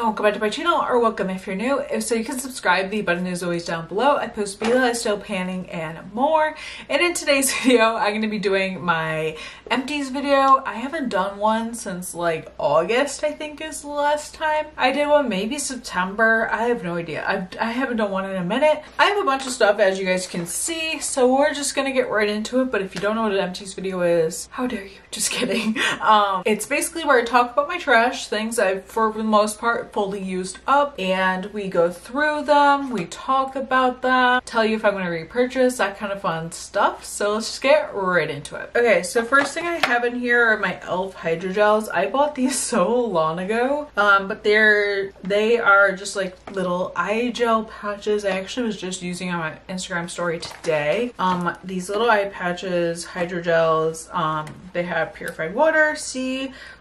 welcome back to my channel, or welcome if you're new. If so, you can subscribe. The button is always down below. I post B-List, still panning, and more. And in today's video, I'm going to be doing my empties video. I haven't done one since like August, I think is the last time I did one. Maybe September. I have no idea. I haven't done one in a minute. I have a bunch of stuff, as you guys can see, so we're just going to get right into it. But if you don't know what an empties video is, how dare you? Just kidding. It's basically where I talk about my trash, things I've, for the most part, fully used up, and we go through them, we talk about them, tell you if I'm going to repurchase, that kind of fun stuff. So let's just get right into it. Okay, so first thing I have in here are my e.l.f. hydrogels. I bought these so long ago, but they are just like little eye gel patches. I actually was just using on my Instagram story today. These little eye patches, hydrogels, they have purified water,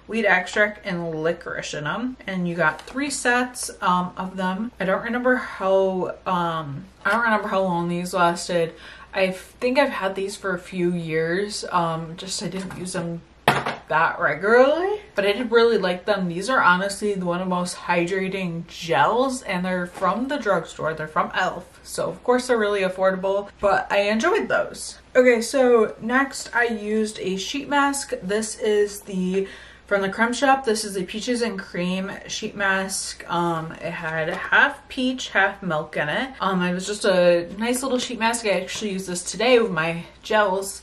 weed extract, and licorice in them, and you got 3 sets of them. I don't remember how long these lasted. I think I've had these for a few years. Just I didn't use them that regularly, but I did really like them. These are honestly one of the most hydrating gels, and they're from the drugstore. They're from e.l.f. So of course they're really affordable, but I enjoyed those. Okay, so next I used a sheet mask. This is from the Creme Shop. This is a peaches and cream sheet mask. It had half peach, half milk in it. It was just a nice little sheet mask. I actually used this today with my gels.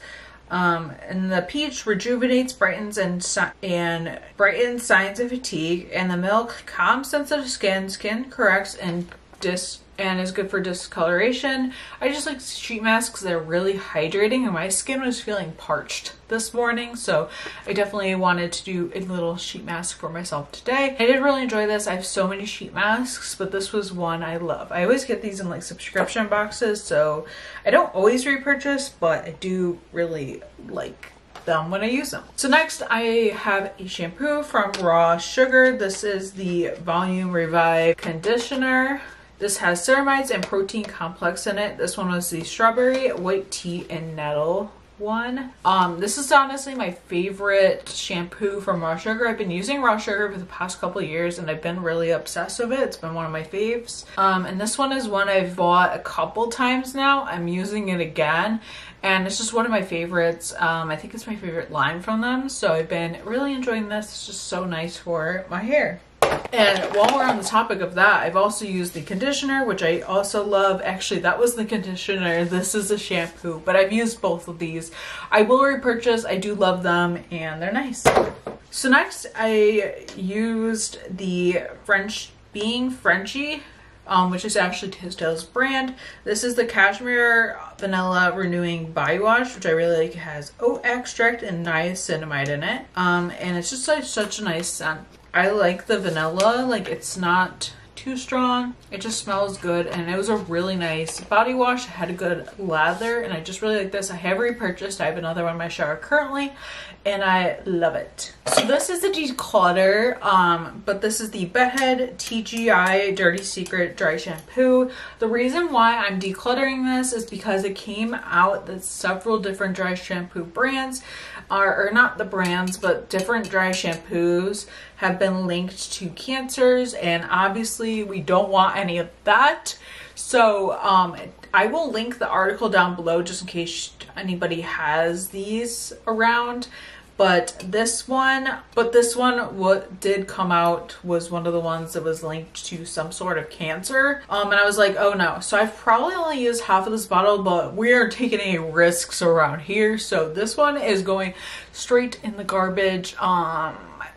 And the peach rejuvenates, brightens, and brightens signs of fatigue. And the milk calms sensitive skin corrects, and is good for discoloration. I just like sheet masks. They're really hydrating, and my skin was feeling parched this morning, so I definitely wanted to do a little sheet mask for myself today. I did really enjoy this. I have so many sheet masks, but this was one I love. I always get these in like subscription boxes, so I don't always repurchase, but I do really like them when I use them. So next I have a shampoo from Raw Sugar. This is the Volume Revive Conditioner. This has ceramides and protein complex in it. This one was the strawberry, white tea, and nettle one. This is honestly my favorite shampoo from Raw Sugar. I've been using Raw Sugar for the past couple of years, and I've been really obsessed with it. It's been one of my faves. And this one is one I've bought a couple times now. I'm using it again, and it's just one of my favorites. I think it's my favorite line from them, so I've been really enjoying this. It's just so nice for my hair. And while we're on the topic of that, I've also used the conditioner, which I also love. Actually, that was the conditioner. This is a shampoo, but I've used both of these. I will repurchase. I do love them, and they're nice. So next, I used the Being Frenchy, which is Ashley Tisdale's brand. This is the Cashmere Vanilla Renewing Body Wash, which I really like. It has oat extract and niacinamide in it, and it's just like such a nice scent. I like the vanilla, like it's not too strong. It just smells good, and it was a really nice body wash. It had a good lather, and I just really like this. I have repurchased. I have another one in my shower currently, and I love it. So this is the declutter, but this is the Bedhead TGI Dirty Secret Dry Shampoo. The reason why I'm decluttering this is because it came out that several different dry shampoo brands or not the brands, but different dry shampoos have been linked to cancers, and obviously we don't want any of that. So I will link the article down below just in case anybody has these around. But this one, what did come out was one of the ones that was linked to some sort of cancer. And I was like, oh no. So I've probably only used half of this bottle, but we are taking any risks around here. So this one is going straight in the garbage,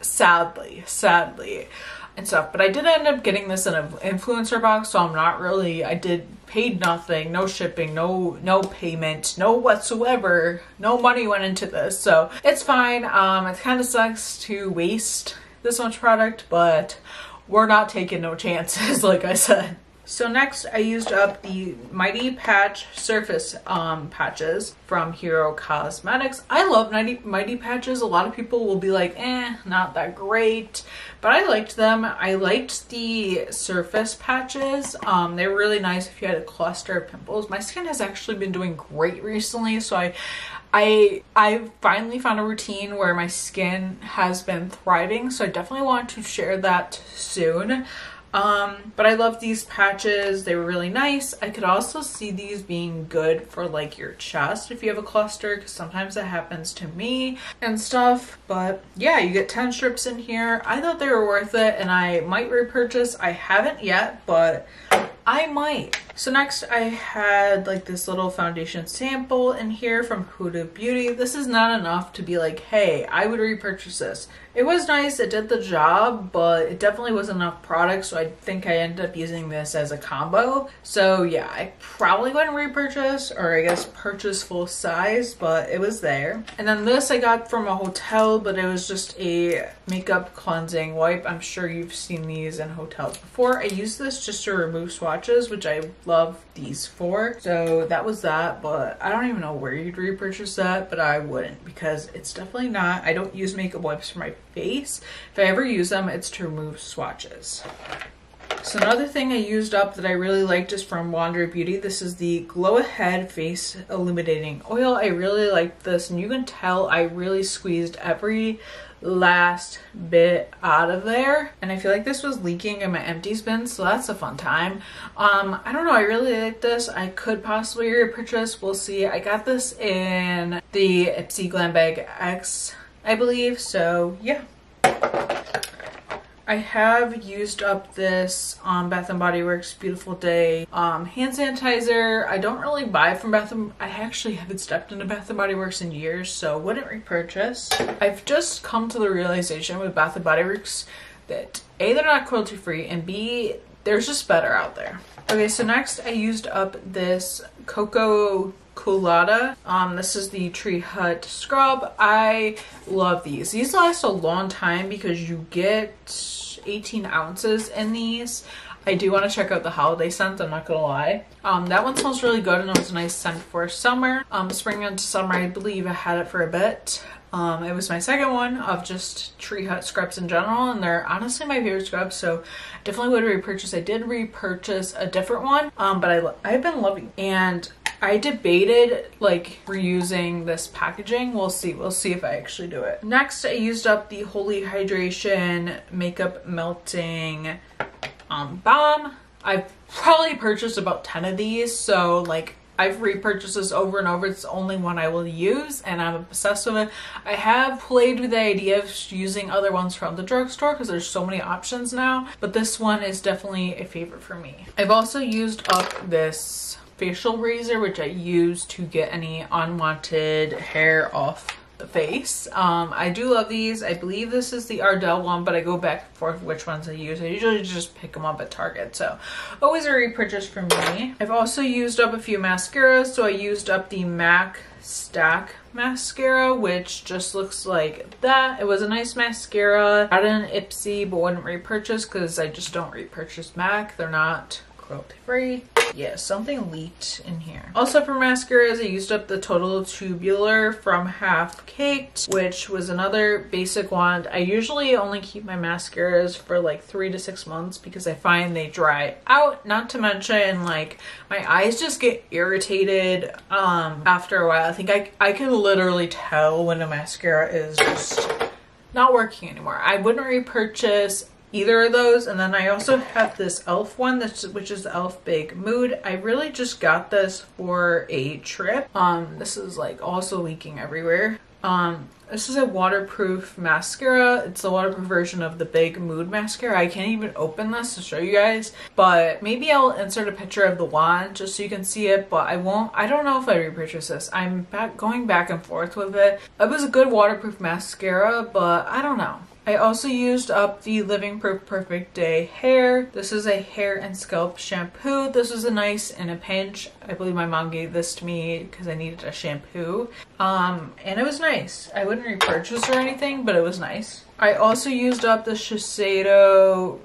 sadly. And stuff. But I did end up getting this in an influencer box, so I'm not really, paid nothing, no shipping, no payment, no whatsoever, no money went into this, so it's fine. It kind of sucks to waste this much product, but we're not taking no chances, like I said. So next I used up the Mighty Patch Surface patches from Hero Cosmetics. I love Mighty Patches. A lot of people will be like, not that great, but I liked them. I liked the surface patches. They're really nice if you had a cluster of pimples. My skin has actually been doing great recently, so I finally found a routine where my skin has been thriving, so I definitely want to share that soon. But I love these patches. They were really nice. I could also see these being good for like your chest if you have a cluster, because sometimes that happens to me and stuff. But yeah, you get 10 strips in here. I thought they were worth it and I might repurchase. I haven't yet, but I might. So next I had like this little foundation sample in here from Huda Beauty. This is not enough to be like, hey, I would repurchase this. It was nice, it did the job, but it definitely wasn't enough product, so I think I ended up using this as a combo. So yeah, I probably wouldn't repurchase, or I guess purchase full size, but it was there. And then this I got from a hotel, but it was just a makeup cleansing wipe. I'm sure you've seen these in hotels before. I use this just to remove swatches, which I love these for. So that was that, but I don't even know where you'd repurchase that, but I wouldn't, because it's definitely not, I don't use makeup wipes for my face. If I ever use them, it's to remove swatches. So another thing I used up that I really liked is from Wander Beauty. This is the Glow Ahead Face Illuminating Oil. I really liked this, and you can tell I really squeezed every last bit out of there, and I feel like this was leaking in my Empties bin, so that's a fun time. I don't know, I really like this. I could possibly repurchase, we'll see. I got this in the Ipsy Glam Bag X, I believe, so yeah. I have used up this Bath & Body Works Beautiful Day hand sanitizer. I don't really buy from I actually haven't stepped into Bath & Body Works in years, so wouldn't repurchase. I've just come to the realization with Bath & Body Works that A, they're not cruelty free, and B, there's just better out there. Okay, so next I used up this Cocoa Colada. This is the Tree Hut Scrub. I love these. These last a long time because you get 18 ounces in these. I do want to check out the holiday scent, I'm not gonna lie. That one smells really good and it was a nice scent for summer. Spring into summer, I believe I had it for a bit. It was my second one of just Tree Hut scrubs in general, and they're honestly my favorite scrubs, so definitely would repurchase. I did repurchase a different one, but I've been loving, and I debated like reusing this packaging. We'll see if I actually do it. Next, I used up the Holy Hydration Makeup Melting Balm. I've probably purchased about 10 of these, so like I've repurchased this over and over. It's the only one I will use and I'm obsessed with it. I have played with the idea of using other ones from the drugstore because there's so many options now, but this one is definitely a favorite for me. I've also used up this facial razor, which I use to get any unwanted hair off the face. I do love these. I believe this is the Ardell one, but I go back and forth which ones I use. I usually just pick them up at Target, so always a repurchase for me. I've also used up a few mascaras, so I used up the MAC Stack mascara, which just looks like that. It was a nice mascara. I got an Ipsy, but wouldn't repurchase because I just don't repurchase MAC. They're not cruelty free. Yeah, something leaked in here. Also for mascaras, I used up the Total Tubular from Half Caked, which was another basic one. I usually only keep my mascaras for like 3 to 6 months because I find they dry out. Not to mention, like, my eyes just get irritated after a while. I think I can literally tell when a mascara is just not working anymore. I wouldn't repurchase either of those. And then I also have this e.l.f. one, which is the e.l.f. Big Mood. I really just got this for a trip. This is like also leaking everywhere. This is a waterproof mascara. It's the waterproof version of the Big Mood mascara. I can't even open this to show you guys, but maybe I'll insert a picture of the wand just so you can see it, but I won't. I don't know if I repurchase this. I'm going back and forth with it. It was a good waterproof mascara, but I don't know. I also used up the Living Proof Perfect Day Hair. This is a hair and scalp shampoo. This was a nice in a pinch. I believe my mom gave this to me because I needed a shampoo. And it was nice. I wouldn't repurchase or anything, but it was nice. I also used up the Shiseido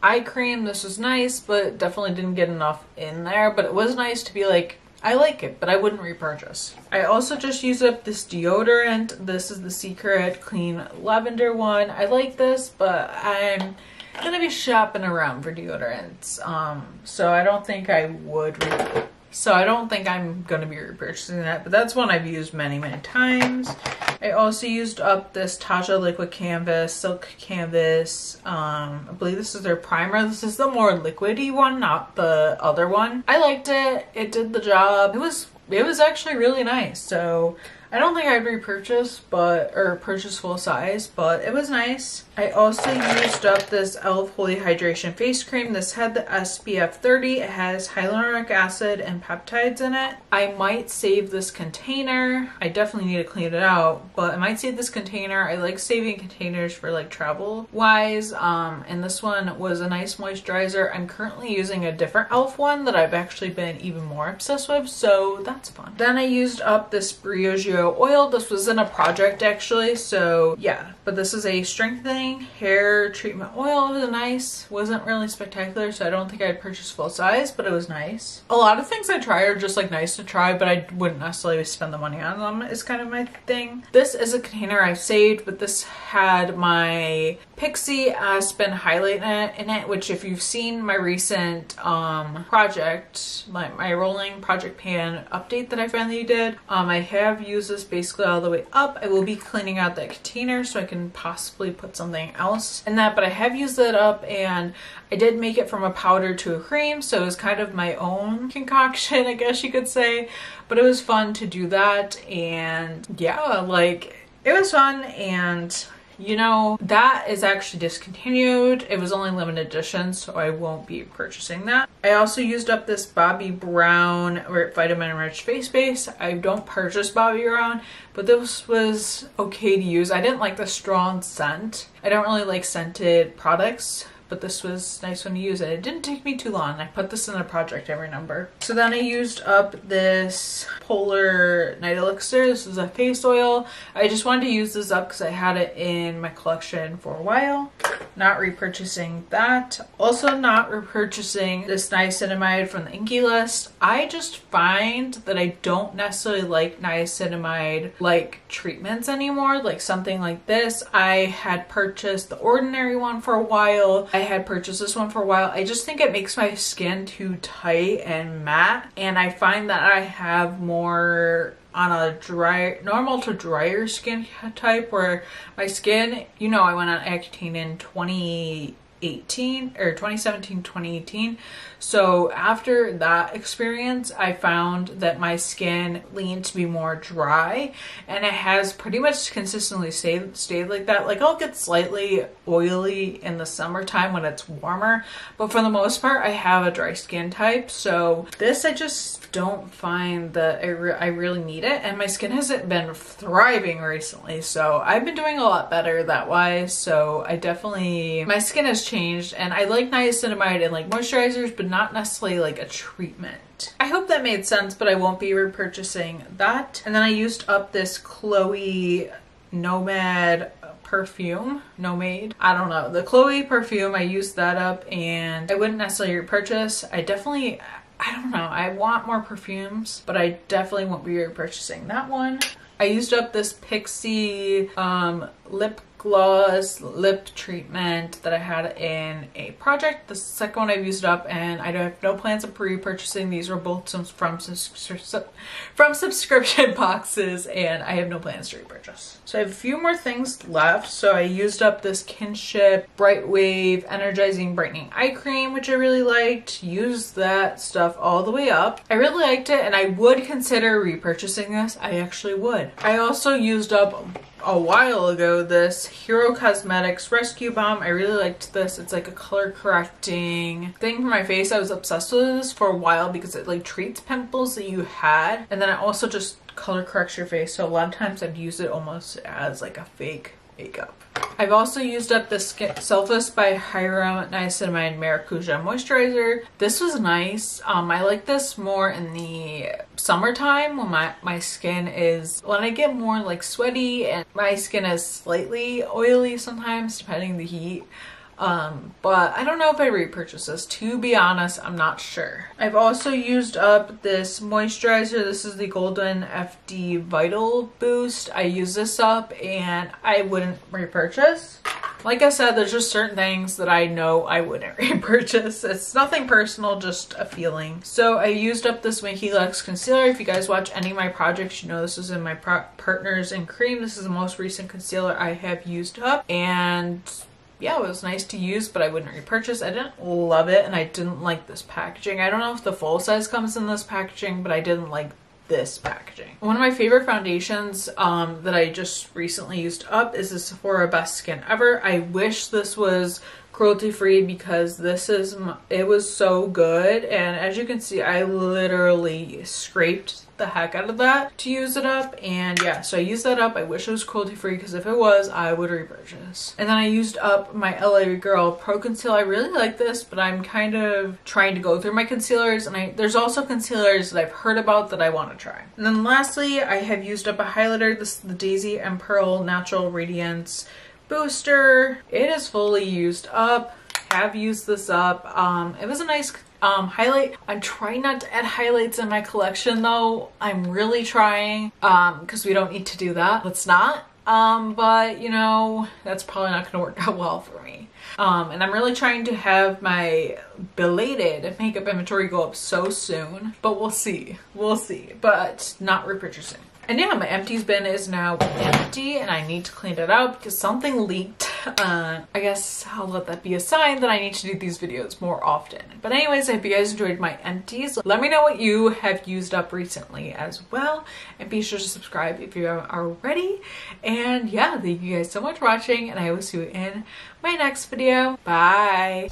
eye cream. This was nice, but definitely didn't get enough in there. But it was nice to be like, I like it, but I wouldn't repurchase. I also just used up this deodorant. This is the Secret Clean Lavender one. I like this, but I'm gonna be shopping around for deodorants. So I don't think I would. So I don't think I'm gonna be repurchasing that, but that's one I've used many, many times. I also used up this Tatcha Liquid Canvas, Silk Canvas. I believe this is their primer. This is the more liquidy one, not the other one. I liked it. It did the job. It was actually really nice. So I don't think I'd repurchase, or purchase full size, but it was nice. I also used up this e.l.f. Holy Hydration Face Cream. This had the SPF 30. It has hyaluronic acid and peptides in it. I might save this container. I definitely need to clean it out, but I might save this container. I like saving containers for like travel wise. And this one was a nice moisturizer. I'm currently using a different e.l.f. one that I've actually been even more obsessed with, so that's fun. Then I used up this Briogeo oil. This was in a project actually, so yeah, but this is a strengthening hair treatment oil. It was nice. Wasn't really spectacular, so I don't think I'd purchase full size, but it was nice. A lot of things I try are just like nice to try, but I wouldn't necessarily spend the money on them. Is kind of my thing. This is a container I've saved, but this had my Pixie Aspen highlight in it, which if you've seen my recent project, my rolling project pan update that I finally did, I have used this basically all the way up. I will be cleaning out that container so I can possibly put something else in that, but I have used it up, and I did make it from a powder to a cream, so it was kind of my own concoction, I guess you could say, but it was fun to do that. And yeah, like it was fun. And you know, that is actually discontinued. It was only limited edition, so I won't be purchasing that. I also used up this Bobbi Brown vitamin rich face base. I don't purchase Bobbi Brown, but this was okay to use. I didn't like the strong scent. I don't really like scented products, but this was a nice one to use, and it didn't take me too long. I put this in a project I remember. So then I used up this Polar Night Elixir. This is a face oil. I just wanted to use this up because I had it in my collection for a while. Not repurchasing that. Also not repurchasing this niacinamide from the Inky List. I just find that I don't necessarily like niacinamide like treatments anymore, like something like this. I had purchased the ordinary one for a while. I had purchased this one for a while. I just think it makes my skin too tight and matte, and I find that I have more on a normal to drier skin type, where my skin, you know, I went on Accutane in 2018 or 2017, 2018. So after that experience, I found that my skin leaned to be more dry, and it has pretty much consistently stayed like that. Like I'll get slightly oily in the summertime when it's warmer, but for the most part, I have a dry skin type. So this, I just don't find that I really need it, and my skin hasn't been thriving recently. So I've been doing a lot better that way. So I definitely, my skin has changed, and I like niacinamide and like moisturizers, but not necessarily like a treatment. I hope that made sense, but I won't be repurchasing that. And then I used up this Chloe Nomad perfume. Nomade? I don't know. The Chloe perfume, I used that up, and I wouldn't necessarily repurchase. I don't know. I want more perfumes, but I definitely won't be repurchasing that one. I used up this Pixie lip gloss lip treatment that I had in a project. The second one I've used up, and I have no plans of repurchasing. These were both from subscription boxes, and I have no plans to repurchase. So I have a few more things left. So I used up this Kinship Bright Wave Energizing Brightening Eye Cream, which I really liked. Used that stuff all the way up. I really liked it, and I would consider repurchasing this. I actually would. I also used up a while ago this Hero Cosmetics Rescue Balm. I really liked this. It's like a color correcting thing for my face. I was obsessed with this for a while because it like treats pimples that you had, and then it also just color corrects your face. So a lot of times I'd use it almost as like a fake makeup. I've also used up this Selfless by Hyram Niacinamide Maracuja Moisturizer. This was nice. I like this more in the summertime when my skin is, when I get more like sweaty and my skin is slightly oily sometimes depending on the heat. But I don't know if I repurchase this. To be honest, I'm not sure. I've also used up this moisturizer. This is the Golden FD Vital Boost. I use this up, and I wouldn't repurchase. like I said, there's just certain things that I know I wouldn't repurchase. It's nothing personal, just a feeling. So I used up this Winky Lux concealer. If you guys watch any of my projects, you know this is in my Partners in Cream. This is the most recent concealer I have used up, and yeah, it was nice to use, but I wouldn't repurchase. I didn't love it, and I didn't like this packaging. I don't know if the full size comes in this packaging, but I didn't like this packaging. One of my favorite foundations that I just recently used up is the Sephora Best Skin Ever. I wish this was cruelty free because it was so good, and as you can see, I literally scraped the heck out of that to use it up, and yeah, so I used that up. I wish it was cruelty free because if it was, I would repurchase. And then I used up my LA Girl Pro Concealer. I really like this, but I'm kind of trying to go through my concealers, and there's also concealers that I've heard about that I want to try. And then lastly, I have used up a highlighter. This is the Daisy and Pearl Natural Radiance Booster. It is fully used up. Have used this up. It was a nice highlight. I'm trying not to add highlights in my collection though. I'm really trying because we don't need to do that. Let's not. But you know, that's probably not going to work out well for me. And I'm really trying to have my belated makeup inventory go up so soon, but we'll see. We'll see, but not repurchasing. And yeah, my Empties bin is now empty, and I need to clean it out because something leaked. I guess I'll let that be a sign that I need to do these videos more often. But anyways, I hope you guys enjoyed my Empties. Let me know what you have used up recently as well. And be sure to subscribe if you haven't already. And yeah, thank you guys so much for watching, and I will see you in my next video. Bye!